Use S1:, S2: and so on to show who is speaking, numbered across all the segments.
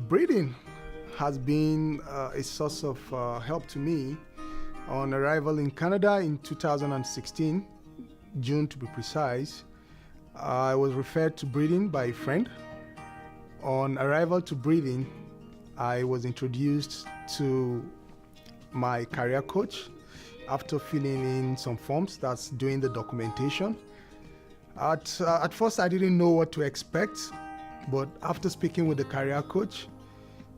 S1: Breeding has been a source of help to me. On arrival in Canada in 2016, June to be precise, I was referred to Breeding by a friend. On arrival to Breeding, I was introduced to my career coach after filling in some forms, that's doing the documentation. At first, I didn't know what to expect, but after speaking with the career coach,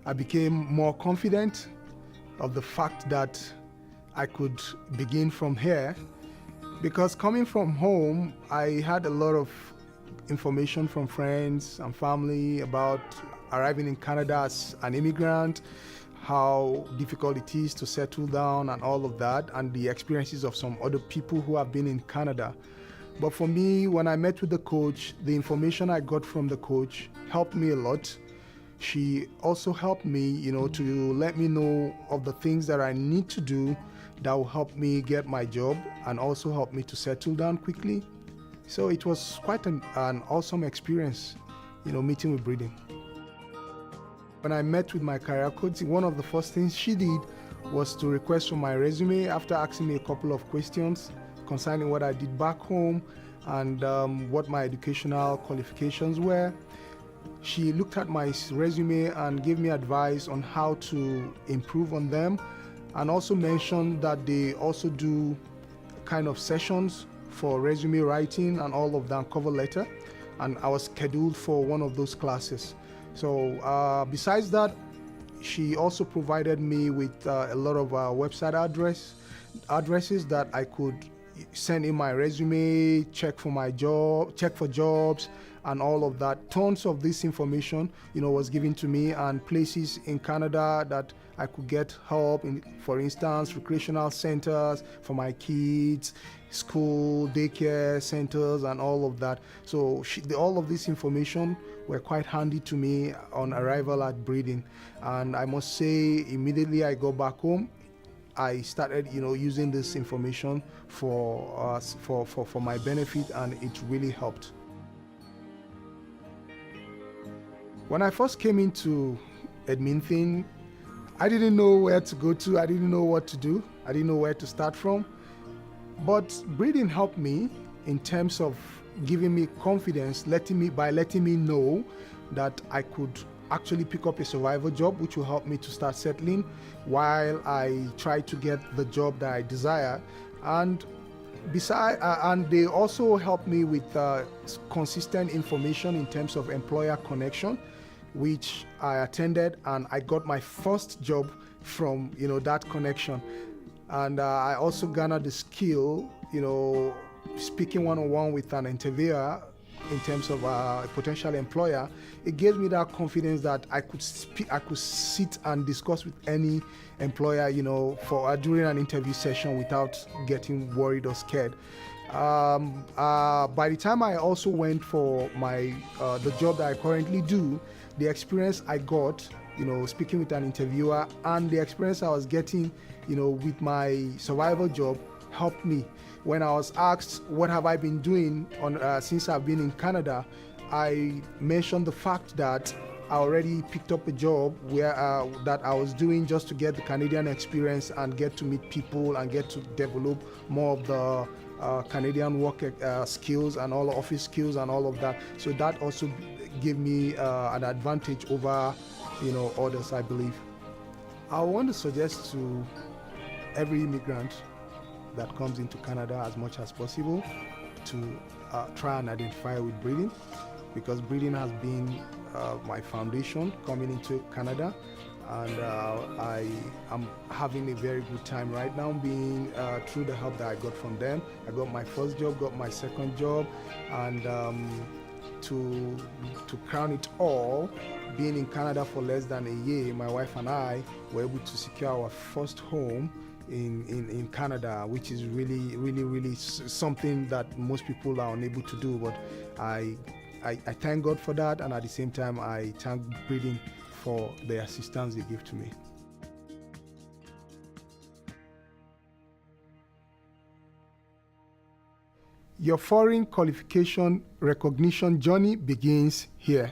S1: I became more confident of the fact that I could begin from here, because coming from home, I had a lot of information from friends and family about arriving in Canada as an immigrant, how difficult it is to settle down and all of that, and the experiences of some other people who have been in Canada. But for me, when I met with the coach, the information I got from the coach helped me a lot. She also helped me, to let me know of the things that I need to do that will help me get my job and also help me to settle down quickly. So it was quite an awesome experience, meeting with Bredin. When I met with my career coach, one of the first things she did was to request for my resume after asking me a couple of questions concerning what I did back home and what my educational qualifications were. She looked at my resume and gave me advice on how to improve on them, and also mentioned that they also do kind of sessions for resume writing and all of that, cover letter, and I was scheduled for one of those classes. So besides that, she also provided me with a lot of website addresses that I could send in my resume, check for jobs, and all of that. Tons of this information, was given to me, and places in Canada that I could get help in, for instance, recreational centers for my kids, school, daycare centers, and all of that. So all of this information were quite handy to me on arrival at Bredin. And I must say, immediately I got back home, I started, using this information for my benefit, and it really helped. When I first came into Edmonton, I didn't know where to go to. I didn't know what to do. I didn't know where to start from. But Bredin helped me in terms of giving me confidence, by letting me know that I could actually pick up a survival job, which will help me to start settling while I try to get the job that I desire. And and they also helped me with consistent information in terms of employer connection, which I attended, and I got my first job from that connection. And I also garnered the skill, speaking one-on-one with an interviewer in terms of a potential employer. It gave me that confidence that I could sit and discuss with any employer, during an interview session without getting worried or scared. By the time I also went for the job that I currently do, the experience I got, speaking with an interviewer, and the experience I was getting, with my survival job helped me. When I was asked what have I been doing since I've been in Canada, I mentioned the fact that I already picked up a job that I was doing just to get the Canadian experience and get to meet people and get to develop more of the Canadian work skills and all office skills and all of that. So that also gave me an advantage over others, I believe. I want to suggest to every immigrant that comes into Canada as much as possible to try and identify with Bredin, because Bredin has been my foundation coming into Canada, and I am having a very good time right now, being through the help that I got from them. I got my first job, got my second job, and to crown it all, being in Canada for less than a year, my wife and I were able to secure our first home in Canada, which is really something that most people are unable to do. But I thank God for that, and at the same time I thank Bredin for the assistance they give to me. Your foreign qualification recognition journey begins here.